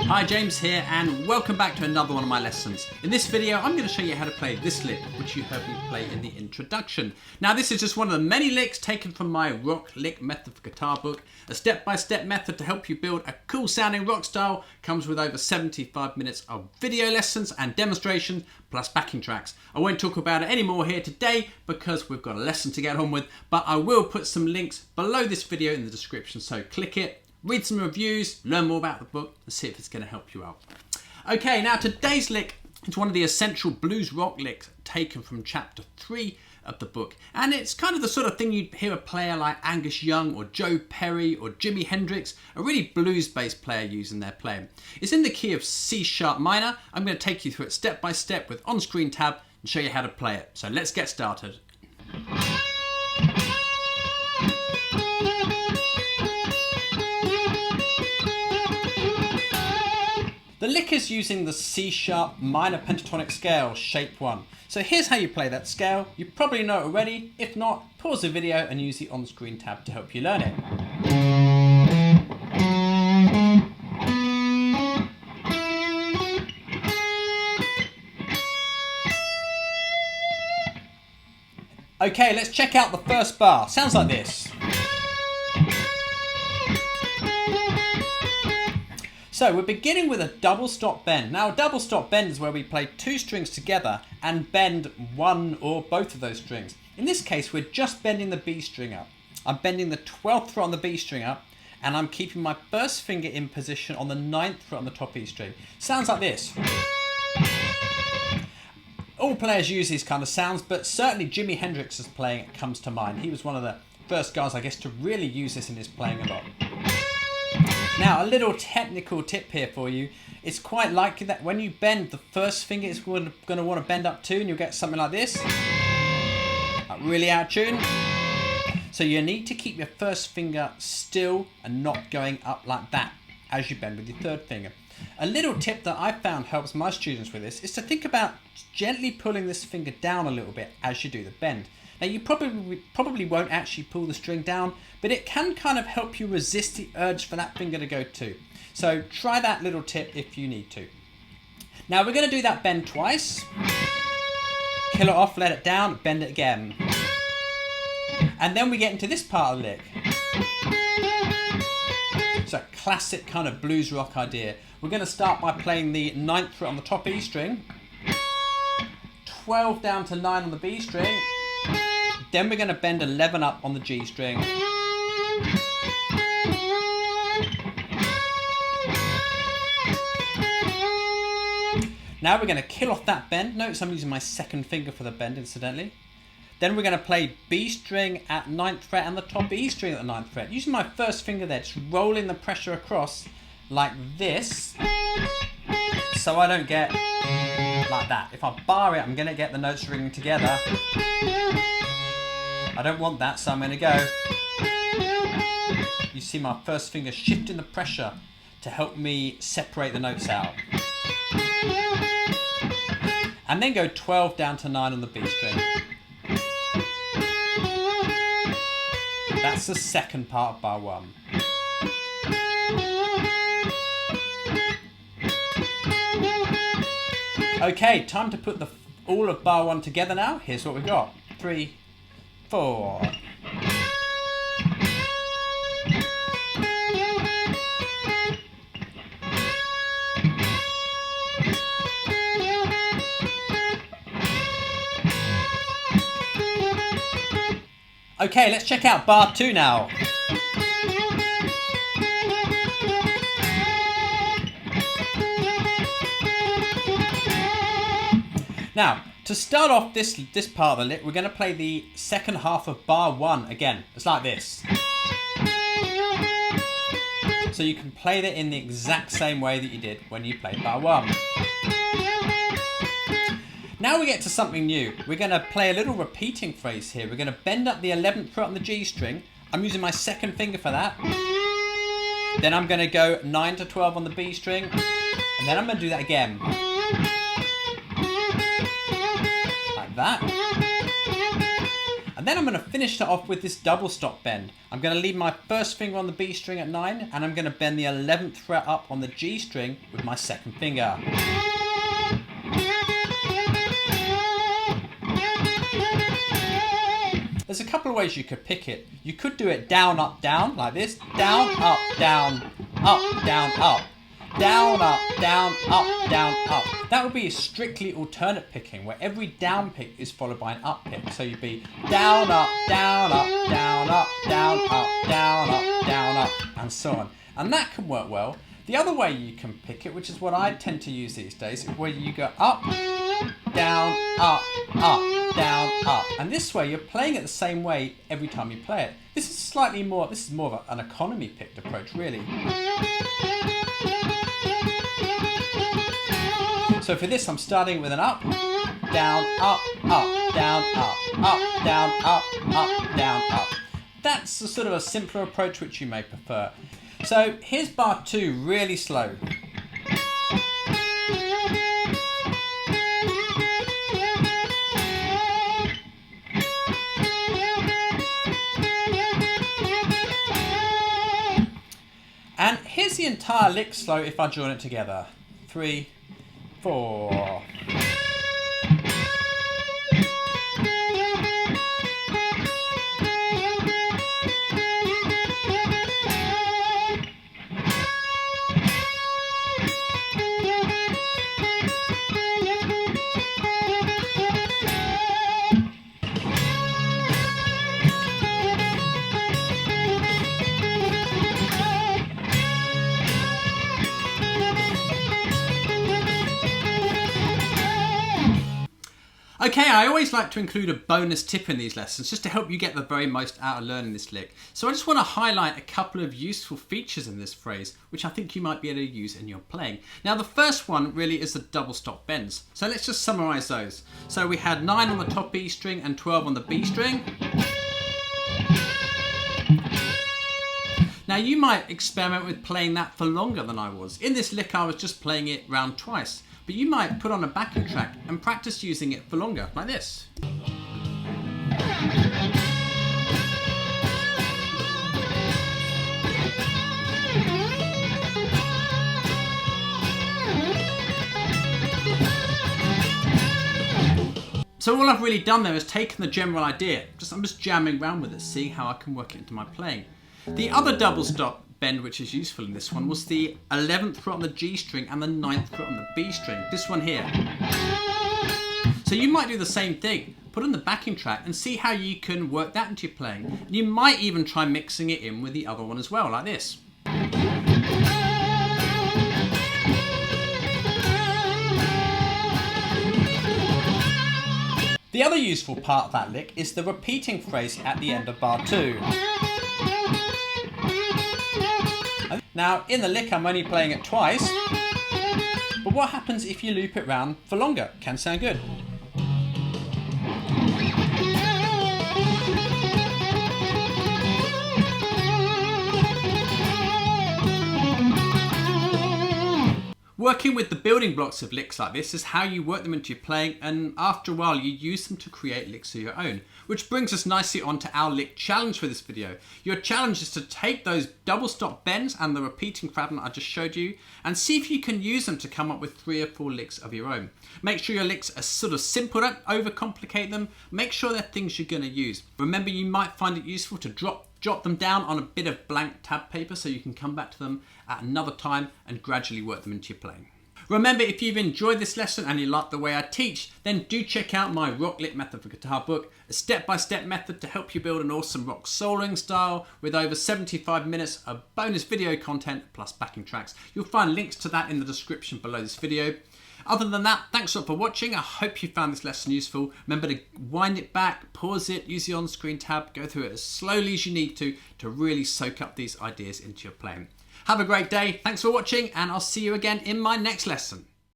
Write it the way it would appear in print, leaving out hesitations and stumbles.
Hi, James here, and welcome back to another one of my lessons. In this video, I'm going to show you how to play this lick, which you heard me play in the introduction. Now, this is just one of the many licks taken from my Rock Lick Method for Guitar book. A step-by-step method to help you build a cool sounding rock style. Comes with over 75 minutes of video lessons and demonstrations, plus backing tracks. I won't talk about it anymore here today because we've got a lesson to get on with, but I will put some links below this video in the description, so click it. Read some reviews, learn more about the book, and see if it's going to help you out. Okay, now today's lick is one of the essential blues rock licks taken from chapter 3 of the book. And it's kind of the sort of thing you'd hear a player like Angus Young or Joe Perry or Jimi Hendrix, a really blues-based player, using their playing. It's in the key of C sharp minor. I'm going to take you through it step by step with on-screen tab and show you how to play it. So let's get started. The lick is using the C sharp minor pentatonic scale, shape 1. So here's how you play that scale. You probably know it already. If not, pause the video and use the on-screen tab to help you learn it. Okay, let's check out the first bar. Sounds like this. So we're beginning with a double stop bend. Now a double stop bend is where we play two strings together and bend one or both of those strings. In this case, we're just bending the B string up. I'm bending the 12th fret on the B string up, and I'm keeping my first finger in position on the 9th fret on the top E string. Sounds like this. All players use these kind of sounds, but certainly Jimi Hendrix's playing comes to mind. He was one of the first guys, I guess, to really use this in his playing a lot. Now, a little technical tip here for you. It's quite likely that when you bend, the first finger is going to want to bend up too, and you'll get something like this. Like really out of tune. So you need to keep your first finger still and not going up like that as you bend with your third finger. A little tip that I found helps my students with this is to think about gently pulling this finger down a little bit as you do the bend. Now you probably won't actually pull the string down, but it can kind of help you resist the urge for that finger to go too. So try that little tip if you need to. Now we're going to do that bend twice. Kill it off, let it down, bend it again. And then we get into this part of the lick. It's a classic kind of blues rock idea. We're going to start by playing the 9th fret on the top E string, 12 down to 9 on the B string, then we're going to bend 11 up on the G string. Now we're going to kill off that bend. Notice I'm using my second finger for the bend, incidentally. Then we're going to play B string at 9th fret and the top E string at the 9th fret. Using my first finger there, just rolling the pressure across like this, so I don't get like that. If I bar it, I'm going to get the notes ringing together. I don't want that, so I'm going to go. You see my first finger shifting the pressure to help me separate the notes out. And then go 12 down to 9 on the B string. That's the second part of bar 1. Okay, time to put all of bar 1 together now. Here's what we've got. 3, 4. Okay, let's check out bar 2 now. Now, to start off this part of the lick, we're going to play the second half of bar 1 again. It's like this. So you can play that in the exact same way that you did when you played bar 1. Now we get to something new. We're going to play a little repeating phrase here. We're going to bend up the 11th fret on the G string. I'm using my second finger for that. Then I'm going to go 9 to 12 on the B string. And then I'm going to do that again. Like that. And then I'm going to finish it off with this double stop bend. I'm going to leave my first finger on the B string at 9, and I'm going to bend the 11th fret up on the G string with my second finger. There's a couple of ways you could pick it. You could do it down, up, down, like this. Down, up, down, up, down, up. Down, up, down, up, down, up. That would be a strictly alternate picking, where every down pick is followed by an up pick. So you'd be down, up, down, up, down, up, down, up, down, up, down, up, and so on. And that can work well. The other way you can pick it, which is what I tend to use these days, is where you go up, down, up, down, up. And this way you're playing it the same way every time you play it. This is more of an economy picked approach, really. So for this, I'm starting with an up, down, up, down, up, down, up, down, up. That's a sort of a simpler approach which you may prefer. So here's bar 2, really slow. And here's the entire lick slow if I join it together. 3, 4. Okay, I always like to include a bonus tip in these lessons just to help you get the very most out of learning this lick. So I just want to highlight a couple of useful features in this phrase which I think you might be able to use in your playing. Now the first one really is the double stop bends. So let's just summarise those. So we had 9 on the top E string and 12 on the B string. Now you might experiment with playing that for longer than I was. In this lick I was just playing it round twice. But you might put on a backing track and practice using it for longer, like this. So all I've really done there is taken the general idea. I'm just jamming around with it, seeing how I can work it into my playing. The other double stop bend which is useful in this one was the 11th fret on the G string and the 9th fret on the B string, this one here. So you might do the same thing, put on the backing track and see how you can work that into your playing. You might even try mixing it in with the other one as well, like this. The other useful part of that lick is the repeating phrase at the end of bar 2. Now, in the lick, I'm only playing it twice, but what happens if you loop it round for longer? Can sound good. Working with the building blocks of licks like this is how you work them into your playing, and after a while you use them to create licks of your own. Which brings us nicely onto our lick challenge for this video. Your challenge is to take those double stop bends and the repeating pattern I just showed you and see if you can use them to come up with 3 or 4 licks of your own. Make sure your licks are sort of simple, don't overcomplicate them. Make sure they're things you're going to use. Remember, you might find it useful to jot them down on a bit of blank tab paper so you can come back to them at another time and gradually work them into your playing. Remember, if you've enjoyed this lesson and you like the way I teach, then do check out my Rock Lick Method for Guitar book, a step-by-step method to help you build an awesome rock soloing style with over 75 minutes of bonus video content plus backing tracks. You'll find links to that in the description below this video. Other than that, thanks a lot for watching. I hope you found this lesson useful. Remember to wind it back, pause it, use the on-screen tab, go through it as slowly as you need to really soak up these ideas into your playing. Have a great day, thanks for watching, and I'll see you again in my next lesson.